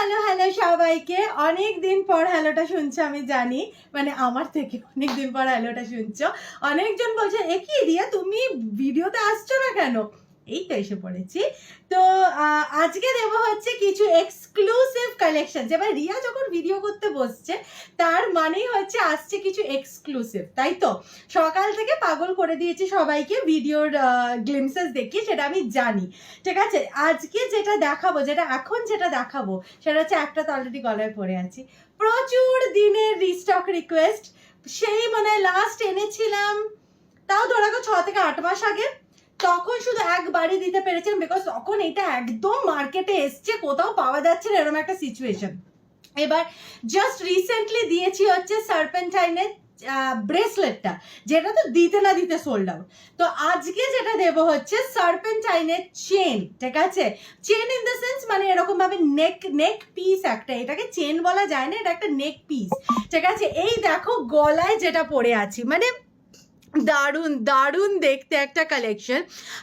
Hello hello সবাইকে। অনেক দিন পর হ্যালোটা শুনছো আমি জানি, মানে আমার থেকে অনেক দিন পর হ্যালোটা শুনছো। অনেকজন বলছে এ কি রিয়া তুমি ভিডিওতে আসছো না কেন? এই তো এসে পড়েছি। তো আজকে দেবো হচ্ছে কিছু এক্সক্লুসিভ কালেকশন। যেবার রিয়া যখন ভিডিও করতে বসছে তার মানেই হচ্ছে আসছে কিছু এক্সক্লুসিভ, তাই তো? সকাল থেকে পাগল করে দিয়েছি সবাইকে ভিডিওর গ্লিমসেস দেখিয়ে, সেটা আমি জানি। ঠিক আছে, আজকে যেটা দেখাবো, এখন যেটা দেখাবো সেটা হচ্ছে একটা তো অলরেডি গলায় পরে আছি। প্রচুর দিনের রিস্টক রিকোয়েস্ট, সেই মানে লাস্ট এনেছিলাম তাও ধরে রাখো 6 থেকে 8 মাস আগে। তখন শুধু একবারই দিতে পেরেছিলাম, বিকজ তখন এটা একদম মার্কেটে এসছে, কোথাও পাওয়া যাচ্ছে না এরকম একটা সিচুয়েশন। এবার জাস্ট রিসেন্টলি দিয়েছি হচ্ছে সার্পেন্টাইনের ব্রেসলেটটা, যেটা তো দিতে না দিতে সোল্ড আউট। তো আজকে যেটা দেবো হচ্ছে সার্পেন্টাইনের চেন। ঠিক আছে, চেন ইন দ্য সেন্স মানে এরকম ভাবে নেক পিস একটা, এটাকে চেন বলা যায় না, এটা একটা নেক পিস। ঠিক আছে, এই দেখো গলায় যেটা পরে আছি, মানে দারুণ দারুণ দেখতে একটা কালেকশন।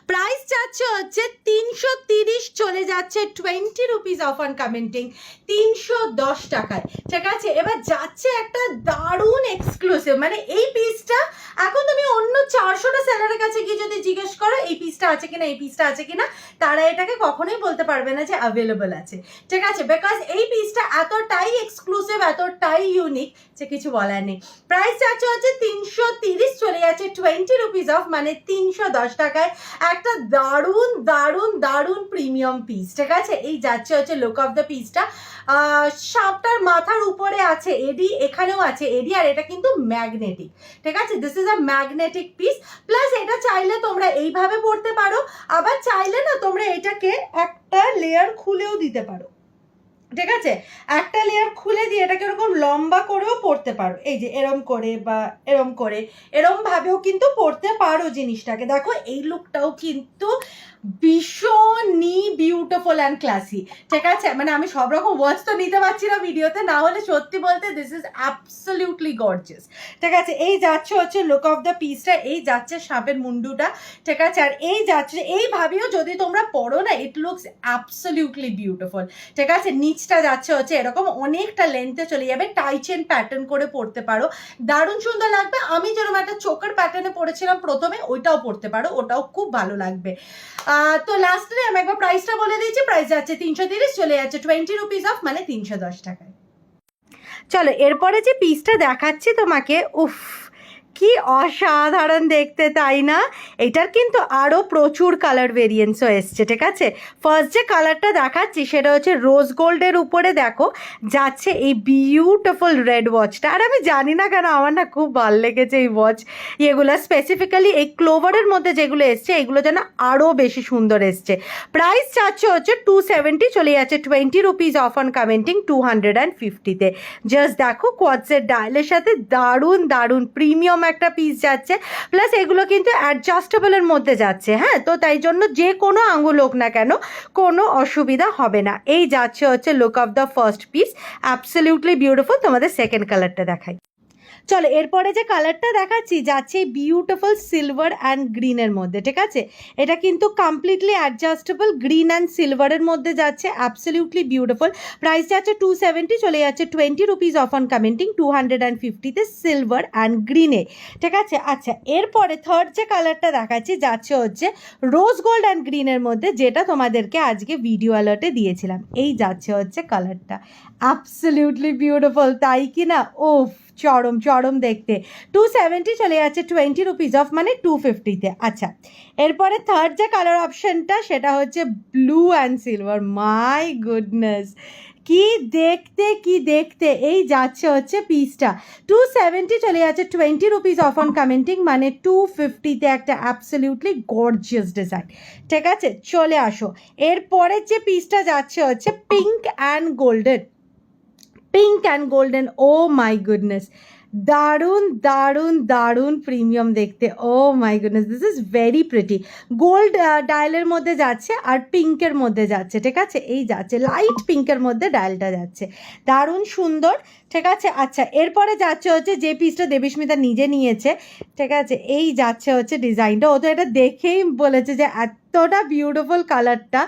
প্রাইস যাচ্ছে হচ্ছে 330, চলে যাচ্ছে 20 রুপিস অফ অন কমেন্টিং, 310 টাকায়। ঠিক আছে, এবার যাচ্ছে একটা দারুণ এক্সক্লুসিভ, মানে এই পিসটা এখন তুমি অন্য 400টা সেলারের কাছে গিয়ে যদি জিজ্ঞেস করো এই পিসটা আছে কিনা, এই পিসটা আছে কিনা, তারা এটাকে কখনোই বলতে পারবে না যে অ্যাভেলেবল আছে। ঠিক আছে, বিকজ এই পিসটা এতটাই এক্সক্লুসিভ, এতটাই ইউনিক যে কিছু বলার নেই। প্রাইস যাচ্ছে হচ্ছে 330, চলে যাচ্ছে 20 রুপিস অফ, মানে 310 টাকায় একটা দারুণ দারুণ দারুণ প্রিমিয়াম পিস। ঠিক আছে, এই যাচ্ছে হচ্ছে লুক অফ দ্য পিসটা। সাপটার মাথার উপরে আছে এডি, এখানেও আছে এডি, আর এটা কিন্তু ম্যাগনেটিক। ঠিক আছে, this is a magnetic piece. Plus এটা চাইলে তোমরা এইভাবে পড়তে পারো, আবার চাইলে না তোমরা এটাকে একটা লেয়ার খুলেও দিতে পারো। ঠিক আছে, একটা লেয়ার খুলে দিয়ে এটাকে এরকম লম্বা করেও পড়তে পারো, এই যে এরম করে বা এরম করে, এরম ভাবেও কিন্তু পড়তে পারো জিনিসটাকে। দেখো এই লুকটাও কিন্তু ভীষণই বিউটিফুল অ্যান্ড ক্লাসি। ঠিক আছে, মানে আমি সব রকম ওয়ার্ডস তো নিতে পারছি না ভিডিওতে, না হলে সত্যি বলতে দিস ইজ অ্যাবসলিউটলি গর্জিয়াস। ঠিক আছে, এই যাচ্ছে হচ্ছে লুক অফ দ্য পিসটা, এই যাচ্ছে সাপের মুন্ডুটা। ঠিক আছে, আর এই যাচ্ছে এইভাবেও যদি তোমরা পড়ো না, ইট লুকস অ্যাবসলিউটলি বিউটিফুল। ঠিক আছে, নিচটা যাচ্ছে হচ্ছে এরকম অনেকটা লেন্থে চলে যাবে, টাই চেন প্যাটার্ন করে পড়তে পারো, দারুণ সুন্দর লাগবে। আমি যেরকম একটা চোকার প্যাটার্নে পড়েছিলাম প্রথমে, ওইটাও পড়তে পারো, ওটাও খুব ভালো লাগবে। তো লাস্টে আমি একবার প্রাইসটা বলে দিয়েছি, প্রাইস যাচ্ছে 330, চলে যাচ্ছে 20 রুপিস অফ, মানে 310 টাকায়। চলো এরপরে যে পিসটা দেখাচ্ছি তোমাকে, উফ কি অসাধারণ দেখতে, তাই না? এটার কিন্তু আরও প্রচুর কালার ভেরিয়েন্টসও এসছে। ঠিক আছে, ফার্স্ট যে কালারটা দেখাচ্ছি সেটা হচ্ছে রোজ গোল্ডের উপরে দেখো যাচ্ছে এই বিউটিফুল রেড ওয়াচটা। আর আমি জানি না কেন আমার না খুব ভালো লেগেছে এই ওয়াচ, এগুলো স্পেসিফিক্যালি এই ক্লোভারের মধ্যে যেগুলো এসছে এগুলো যেন আরও বেশি সুন্দর এসছে। প্রাইস চাচ্ছে হচ্ছে 270, চলে যাচ্ছে 20 রুপিস অফ অন কমেন্টিং 250-তে। জাস্ট দেখো কোয়াডসের ডায়ালের সাথে দারুণ দারুণ প্রিমিয়াম একটা পিস যাচ্ছে। প্লাস এগুলো কিন্তু অ্যাডজাস্টেবলের মধ্যে যাচ্ছে, হ্যাঁ, তো তাই জন্য যে কোনো আঙ্গুল হোক না কেন কোনো অসুবিধা হবে না। এই যাচ্ছে হচ্ছে look of the first piece, absolutely beautiful. তোমাদের সেকেন্ড কালারটা দেখাই। চলো এরপরে যে কালারটা দেখাচ্ছি যাচ্ছে বিউটিফুল সিলভার অ্যান্ড গ্রিনের মধ্যে। ঠিক আছে, এটা কিন্তু কমপ্লিটলি অ্যাডজাস্টেবল, গ্রিন অ্যান্ড সিলভারের মধ্যে যাচ্ছে, অ্যাবসলিউটলি বিউটিফুল। প্রাইস যাচ্ছে 270, চলে যাচ্ছে 20 রুপিস অফ অন কমেন্টিং 250-তে সিলভার অ্যান্ড গ্রিনে। ঠিক আছে, আচ্ছা এরপরে থার্ড যে কালারটা দেখাচ্ছি যাচ্ছে হচ্ছে রোজ গোল্ড অ্যান্ড গ্রিনের মধ্যে, যেটা তোমাদেরকে আজকে ভিডিও অ্যালার্টে দিয়েছিলাম। এই যাচ্ছে হচ্ছে কালারটা, অ্যাবসলিউটলি বিউটিফুল, তাই কি না? ওফ চরম চরম দেখতে। 270, চলে যাচ্ছে 20 রুপিস অফ, মানে 250-তে। আচ্ছা এরপরে থার্ড যে কালার অপশনটা সেটা হচ্ছে blue and silver. My goodness, কি দেখতে কি দেখতে! এই যাচ্ছে হচ্ছে পিসটা 270, চলে যাচ্ছে 20 রুপিস অফ অন কমেন্টিং, মানে 250-তে একটা অ্যাবসলিউটলি গর্জিয়াস ডিজাইন। ঠিক আছে, চলে আসো এরপরের যে পিসটা যাচ্ছে হচ্ছে pink and golden. Pink and golden, oh my goodness, দারুণ দারুণ দারুণ প্রিমিয়াম দেখতে। Oh my goodness, this is very pretty. Gold ডায়ালের মধ্যে যাচ্ছে আর পিঙ্কের মধ্যে যাচ্ছে। ঠিক আছে, এই যাচ্ছে লাইট পিঙ্কের মধ্যে ডায়ালটা যাচ্ছে, দারুণ সুন্দর। ঠিক আছে, আচ্ছা এরপরে যাচ্ছে হচ্ছে যে পিসটা দেবীস্মিতা নিজে নিয়েছে। ঠিক আছে, এই যাচ্ছে হচ্ছে ডিজাইনটা, ও তো এটা দেখেই বলেছে যে কতটা বিউটিফুল কালারটা।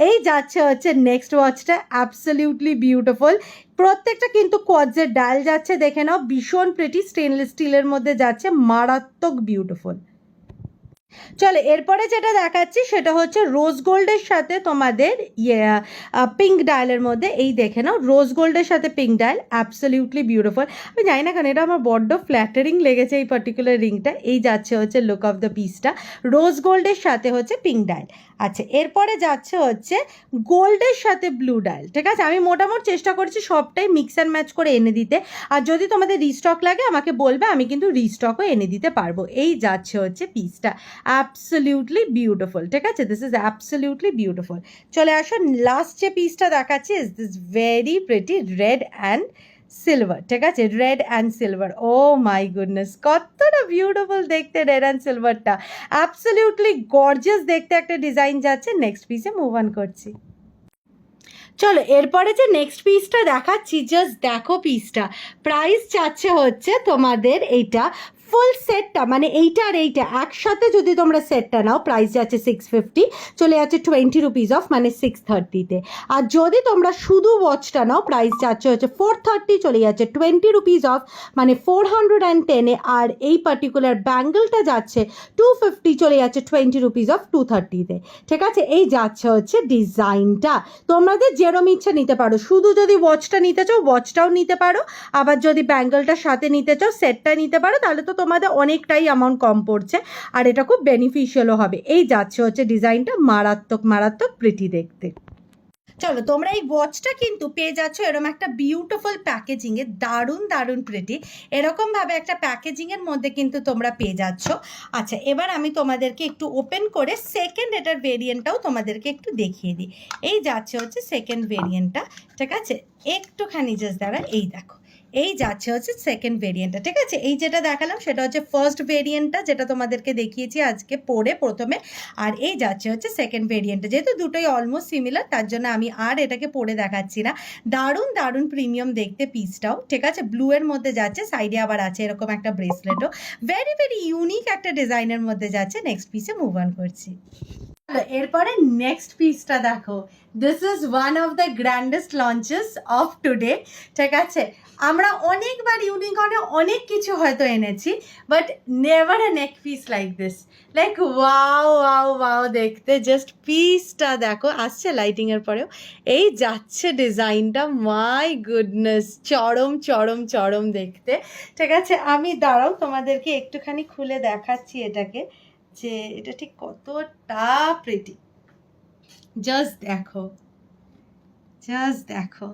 এই যাচ্ছে হচ্ছে নেক্সট ওয়াচটা, অ্যাবসলিউটলি বিউটিফুল। প্রত্যেকটা কিন্তু কোয়ার্টজের ডায়াল যাচ্ছে, দেখে নাও, ভীষণ প্রিটি, স্টেনলেস স্টিলের মধ্যে যাচ্ছে, মারাত্মক বিউটিফুল। চলো এরপরে যেটা দেখাচ্ছি সেটা হচ্ছে রোজ গোল্ডের সাথে তোমাদের পিঙ্ক ডায়ালের মধ্যে, এই দেখে নাও, রোজ গোল্ডের সাথে পিঙ্ক ডায়াল, অ্যাবসলিউটলি বিউটিফুল। আমি জানি না কেন এটা আমার বড্ড ফ্ল্যাটারিং লেগেছে এই পার্টিকুলার রিংটা। এই যাচ্ছে হচ্ছে লুক অফ দ্য পিসটা, রোজ গোল্ডের সাথে হচ্ছে পিঙ্ক ডায়াল। আচ্ছা এরপরে যাচ্ছে হচ্ছে গোল্ডের সাথে ব্লু ডায়াল, ঠিক আছে। আমি মোটামুটি চেষ্টা করছি সবটাই মিক্স অ্যান্ড ম্যাচ করে এনে দিতে, আর যদি তোমাদের রিস্টক লাগে আমাকে বলবে, আমি কিন্তু রিস্টকও এনে দিতে পারবো। এই যাচ্ছে হচ্ছে পিসটা, অ্যাবসলিউটলি বিউটিফুল, ঠিক আছে, দিস ইজ অ্যাবসলিউটলি বিউটিফুল। চলে আসো, লাস্ট যে পিসটা দেখাচ্ছি is this very pretty red and silver, ঠিক আছে, red and silver. Oh my goodness, কতটা বিউটিফুল দেখতে রেড অ্যান্ড সিলভারটা, অ্যাবসলিউটলি গর্জিয়াস দেখতে একটা ডিজাইন যাচ্ছে। নেক্সট পিসে মুভ অন করছি। চলো এরপরে যে নেক্সট পিসটা দেখাচ্ছি, জাস্ট দেখো পিসটা, প্রাইস চাচ্ছে হচ্ছে তোমাদের এইটা ফুল সেটটা, মানে এইটা আর এইটা একসাথে যদি তোমরা সেটটা নাও, প্রাইস যাচ্ছে 650, চলে যাচ্ছে 20 রুপিস অফ, মানে 630-তে। আর যদি তোমরা শুধু ওয়াচটা নাও, প্রাইস যাচ্ছে হচ্ছে 430, চলে যাচ্ছে 20 রুপিস অফ, মানে 410-এ। আর এই পার্টিকুলার ব্যাঙ্গলটা যাচ্ছে 250, চলে যাচ্ছে 20 রুপিস অফ, 230-তে, ঠিক আছে। এই যাচ্ছে হচ্ছে ডিজাইনটা, তোমাদের যেরম ইচ্ছা নিতে পারো। শুধু যদি ওয়াচটা নিতে চাও ওয়াচটাও নিতে পারো, আবার যদি ব্যাঙ্গলটার সাথে নিতে চাও সেটটা নিতে পারো, তাহলে তো তোমাদের অনেকটাই অ্যামাউন্ট কম পড়ছে, আর এটা খুব বেনিফিশিয়ালও হবে। এই যাচ্ছে হচ্ছে ডিজাইনটা, মারাত্মক মারাত্মক প্রিটি দেখতে। চলো তোমরা এই ওয়াচটা কিন্তু পেয়ে যাচ্ছ এরকম একটা বিউটিফুল প্যাকেজিংয়ে, দারুণ দারুণ প্রিটি, এরকমভাবে একটা প্যাকেজিংয়ের মধ্যে কিন্তু তোমরা পেয়ে যাচ্ছ। আচ্ছা এবার আমি তোমাদেরকে একটু ওপেন করে সেকেন্ড এটার ভেরিয়েন্টটাও তোমাদেরকে একটু দেখিয়ে দিই। এই যাচ্ছে হচ্ছে সেকেন্ড ভেরিয়েন্টটা, ঠিক আছে, একটুখানি জাস্ট দাঁড়া, এই দেখো, এই যাচ্ছে হচ্ছে সেকেন্ড ভেরিয়েন্টটা, ঠিক আছে। এই যেটা দেখালাম সেটা হচ্ছে ফার্স্ট ভেরিয়েন্টটা, যেটা তোমাদেরকে দেখিয়েছি আজকে পরে প্রথমে, আর এই যাচ্ছে হচ্ছে সেকেন্ড ভেরিয়েন্টটা। যেহেতু দুটোই অলমোস্ট সিমিলার, তার জন্য আমি আর এটাকে পরে দেখাচ্ছি না। দারুণ দারুণ প্রিমিয়াম দেখতে পিসটাও, ঠিক আছে, ব্লু এর মধ্যে যাচ্ছে, সাইডে আবার আছে এরকম একটা ব্রেসলেটও, ভেরি ভেরি ইউনিক একটা ডিজাইনের মধ্যে যাচ্ছে। নেক্সট পিসে মুভ অন করছি। এরপরে নেক্সট পিসটা দেখো, this is one of the grandest launches of today, ঠিক আছে। আমরা অনেকবার ইউনিকর্নে অনেক কিছু হয়তো এনেছি, but never a neck piece like this, like wow wow wow দেখতে, জাস্ট পিসটা দেখো, আসছে লাইটিংয়ের পরেও, এই যাচ্ছে ডিজাইনটা, মাই গুডনেস, চরম চরম চরম দেখতে, ঠিক আছে। আমি দাঁড়াও তোমাদেরকে একটুখানি খুলে দেখাচ্ছি এটাকে, যে এটা ঠিক কতটা প্রিটি, জাস্ট দেখো, জাস্ট দেখো,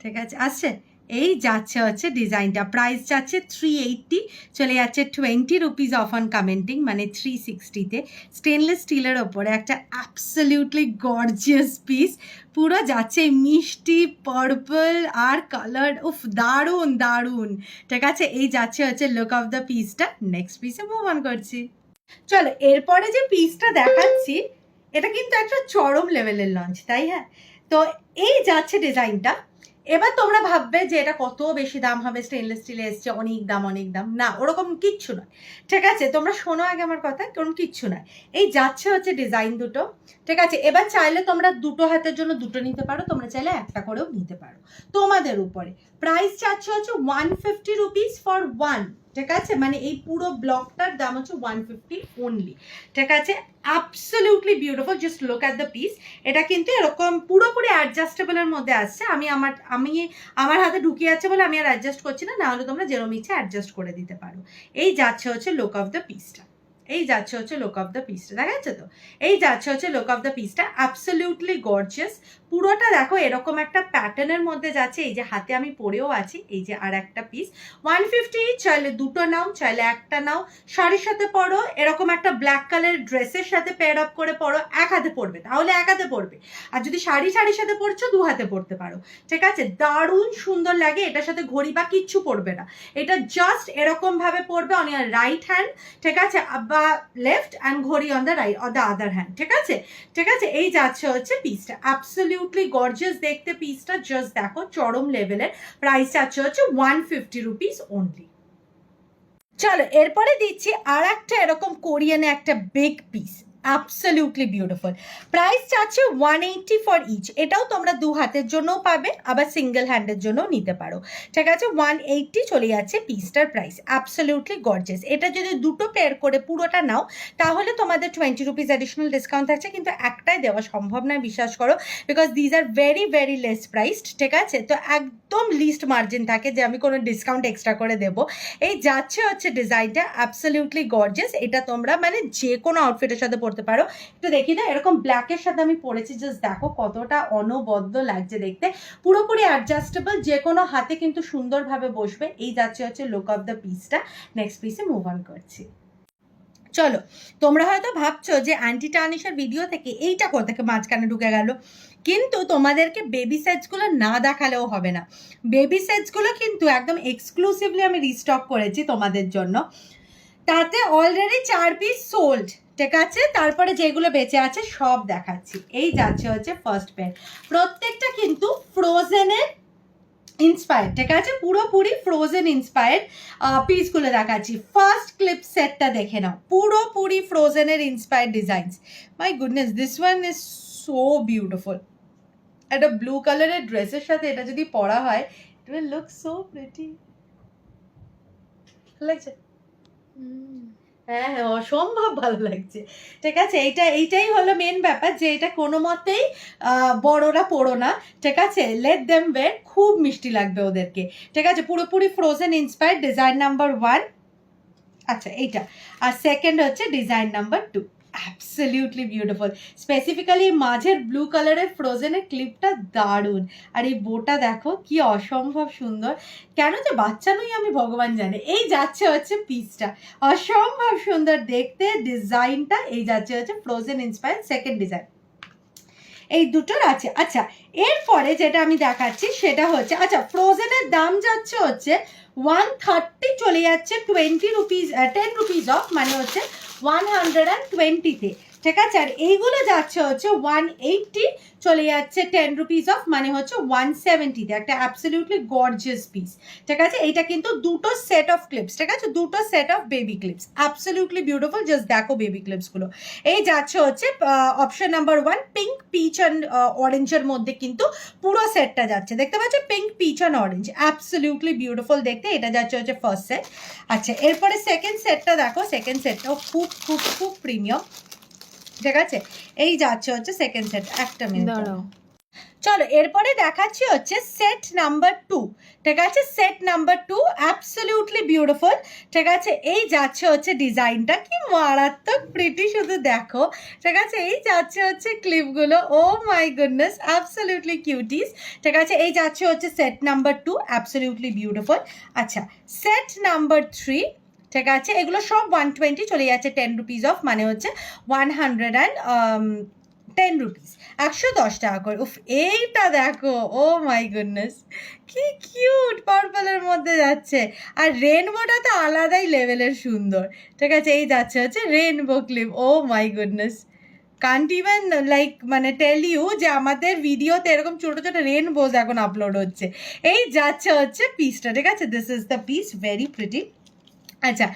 ঠিক আছে। আসছে, এই যাচ্ছে হচ্ছে ডিজাইনটা, প্রাইস যাচ্ছে 380, চলে যাচ্ছে 20 রুপিস অফ অন কমেন্টিং, মানে 360-তে। স্টেনলেস স্টিলের ওপরে একটা অ্যাবসলিউটলি গর্জিয়াস পিস, পুরো যাচ্ছে মিষ্টি পার্পল আর কালার, উফ দারুণ দারুণ, ঠিক আছে। এই যাচ্ছে হচ্ছে লুক অফ দ্য পিসটা। নেক্সট পিসে মুভ অন করছি। চলো এরপরে যে পিসটা দেখাচ্ছি, এটা কিন্তু একটা চরম লেভেলের লঞ্চ, তাই হ্যাঁ। তো এই যাচ্ছে ডিজাইনটা, এবার তোমরা ভাববে যে এটা কত বেশি দাম হবে, স্টেনলেস স্টিলে এসছে, অনেক দাম অনেক দাম, না ওরকম কিচ্ছু নয়, ঠিক আছে। তোমরা শোনো আগে আমার কথা, কারণ কিচ্ছু নয়। এই যাচ্ছে হচ্ছে ডিজাইন দুটো, ঠিক আছে। এবার চাইলে তোমরা দুটো হাতের জন্য দুটো নিতে পারো, তোমরা চাইলে একটা করেও নিতে পারো, তোমাদের উপরে। প্রাইস চাচ্ছে হচ্ছে 150 রুপিস ফর ওয়ান, ঠিক আছে, মানে এই পুরো ব্লকটার দাম হচ্ছে 150 অনলি, ঠিক আছে। Absolutely beautiful, just look at the piece. এটা কিন্তু এরকম পুরোপুরি অ্যাডজাস্টেবলের মধ্যে আসছে, আমি আমার হাতে ঢুকিয়ে যাচ্ছে বলে আমি আর অ্যাডজাস্ট করছি না, নাহলে তোমরা যেরকম ইচ্ছা অ্যাডজাস্ট করে দিতে পারো। এই যাচ্ছে হচ্ছে লুক অফ দ্য পিসটা, এই যাচ্ছে হচ্ছে লুক অফ দ্য পিসটা, দেখা যাচ্ছে তো, এই যাচ্ছে হচ্ছে লুক অফ দ্য পিসটা, অ্যাবসলিউটলি গর্জিয়াস। পুরোটা দেখো এরকম একটা প্যাটার্নের মধ্যে যাচ্ছে, এই যে হাতে আমি পরেও আছি, এই যে আর একটা পিস, 150, চাইলে দুটো নাও, চাইলে একটা নাও, শাড়ির সাথে পরো, এরকম একটা ব্ল্যাক কালার ড্রেসের সাথে পেয়ার আপ করে পরো, এক হাতে পরবে তাহলে এক হাতে পরবে, আর যদি শাড়ির সাথে পরছো দু হাতে পরতে পারো, ঠিক আছে। দারুণ সুন্দর লাগে, এটার সাথে ঘড়ি বা কিচ্ছু পরবে না, এটা জাস্ট এরকম ভাবে পরবে অন ইয়ার রাইট হ্যান্ড, ঠিক আছে, বা লেফট, অ্যান্ড ঘড়ি on the right on the other hand, ঠিক আছে, ঠিক আছে। এই যাচ্ছে হচ্ছে পিসটা, অ্যাবসলিউটলি গর্জিয়াস দেখতে পিসটা, জাস্ট দেখো চরম লেভেলের। প্রাইস যাচ্ছে হচ্ছে 150 রুপিস অনলি। চলো এরপরে দিচ্ছি আর একটা এরকম কোরিয়ানে একটা big piece, absolutely beautiful. Price চাচ্ছে 180 ফর ইচ। এটাও তোমরা 2 হাতের জন্যও পাবে, আবার সিঙ্গেল হ্যান্ডের জন্যও নিতে পারো। ঠিক আছে, 180 চলে যাচ্ছে পিসটার প্রাইস। Absolutely gorgeous. এটা যদি দুটো পেয়ার করে পুরোটা নাও তাহলে তোমাদের 20 রুপিস অ্যাডিশনাল ডিসকাউন্ট থাকছে, কিন্তু একটাই দেওয়া সম্ভব নয়, বিশ্বাস করো, because these are very very less priced. ঠিক আছে, তো একদম লিস্ট মার্জিন থাকে যে আমি কোনো ডিসকাউন্ট এক্সট্রা করে দেবো। এই যাচ্ছে হচ্ছে ডিজাইনটা অ্যাবসলিউটলি গর্জিয়াস। এটা তোমরা মানে যে কোনো আউটফিটের সাথে পরতে পারো। একটু দেখি না, এরকম ব্ল্যাকের সাথে আমি পরেছি, জাস্ট দেখো কতটা অনবদ্য লাগছে দেখতে, পুরোপুরি অ্যাডজাস্টেবল, যে কোনো হাতে কিন্তু সুন্দরভাবে বসবে। এই যাচ্ছে হচ্ছে লুক অফ দ্য পিসটা। নেক্সট পিসে মুভ অন করছি। চলো, তোমরা হয়তো ভাবছো যে আন্টি টানিশার ভিডিও থেকে এইটা কোথেকে মাঝখানে ঢুকে গেল, কিন্তু তোমাদেরকে বেবি সেটসগুলো না দেখালেও হবে না। বেবি সেটসগুলো কিন্তু একদম এক্সক্লুসিভলি আমি রিস্টক করেছি তোমাদের জন্য, তাতে অলরেডি 4 পিস সোল্ড। ঠিক আছে, তারপরে যেগুলো বেঁচে আছে সব দেখাচ্ছি। এই যাচ্ছে হচ্ছে ফার্স্ট পেয়ার, প্রত্যেকটা কিন্তু ফ্রোজেনের ইন্সপায়ার্ড। ঠিক আছে, পুরোপুরি ফ্রোজেন ইন্সপায়ার্ড পিসগুলো দেখাচ্ছি। ফার্স্ট ক্লিপ সেটটা দেখে নাও, পুরোপুরি ফ্রোজেনের inspired designs. My goodness, this one is so beautiful. একটা ব্লু কালারের ড্রেসের সাথে এটা যদি পরা হয়, it will look so pretty. লাগছে? হ্যাঁ হ্যাঁ, অসম্ভব ভালো লাগছে। ঠিক আছে, এইটাই হলো মেন ব্যাপার, যে এটা কোনো মতেই বড়রা পড়ো না। ঠিক আছে, লেট দেম ওয়্যার, খুব মিষ্টি লাগবে ওদেরকে। ঠিক আছে, পুরোপুরি ফ্রোজেন ইন্সপায়ার্ড, ডিজাইন নাম্বার 1। আচ্ছা এইটা, আর সেকেন্ড হচ্ছে design number 2। Absolutely beautiful. Specifically মাঝের ব্লু কালারের ফ্রোজেনের ক্লিপটা দারুণ, আর এই বোটা দেখো কি অসম্ভব সুন্দর। কেন যে বাচ্চা নই আমি ভগবান জানে। এই যাচ্ছে হচ্ছে পিসটা, অসম্ভব সুন্দর দেখতে ডিজাইনটা। এই যাচ্ছে হচ্ছে ফ্রোজেন ইন্সপায়ার্ড সেকেন্ড ডিজাইন। এই দুটোর আছে। আচ্ছা, এরপরে যেটা আমি দেখাচ্ছি সেটা হচ্ছে, আচ্ছা ফ্রোজেনের দাম যাচ্ছে হচ্ছে 130, চলে যাচ্ছে 20 রুপিস, 10 রুপিস অফ, মানে হচ্ছে 120-তে। ঠিক আছে, আর এইগুলো যাচ্ছে হচ্ছে 180, চলে যাচ্ছে 10 রুপিস অফ, মানে হচ্ছে 170-তে। একটা অ্যাবসলিউটলি গর্জিয়াস পিস। ঠিক আছে, এইটা কিন্তু দুটো সেট অফ ক্লিপস। ঠিক আছে, দুটো set of baby clips, absolutely beautiful. Just দেখো বেবি ক্লিপসগুলো। এই যাচ্ছে হচ্ছে option number 1, pink, peach and অরেঞ্জের মধ্যে কিন্তু পুরো সেটটা যাচ্ছে। দেখতে পাচ্ছ, pink, peach and orange, absolutely beautiful দেখতে। এটা যাচ্ছে হচ্ছে ফার্স্ট সেট। আচ্ছা, এরপরে সেকেন্ড সেটটা দেখো, সেকেন্ড সেটটাও খুব খুব খুব প্রিমিয়াম। ঠিক আছে, এই যাচ্ছে হচ্ছে সেকেন্ড সেট। একটা মিনিট, চলো এরপরে দেখাচ্ছি হচ্ছে সেট নাম্বার 2। ঠিক আছে, সেট নাম্বার 2 অ্যাবসলিউটলি বিউটিফুল। ঠিক আছে, এই যাচ্ছে হচ্ছে ডিজাইনটা, কি মারাত্মক প্রিটি, শুধু দেখো। ঠিক আছে, এই যাচ্ছে হচ্ছে ক্লিপগুলো, ও মাই গুডনেস, অ্যাবসলিউটলি কিউটিস। ঠিক আছে, এই যাচ্ছে হচ্ছে সেট নাম্বার 2, অ্যাবসলিউটলি বিউটিফুল। আচ্ছা, সেট নাম্বার 3। ঠিক আছে, এগুলো সব 120, চলে যাচ্ছে 10 রুপিস অফ, মানে হচ্ছে 110 রুপিস, 110 টাকা করে। উফ, এইটা দেখো, ও মাই গুডনেস, কি কিউট, পার্পলের মধ্যে যাচ্ছে, আর রেনবোটা তো আলাদাই লেভেলের সুন্দর। ঠিক আছে, এই যাচ্ছে হচ্ছে rainbow clip, oh my goodness, can't even like মানে টেল ইউ যে আমাদের ভিডিওতে এরকম ছোটো ছোটো রেনবোজ এখন আপলোড হচ্ছে। এই যাচ্ছে হচ্ছে পিসটা। ঠিক আছে, this is the piece, very pretty. আচ্ছা,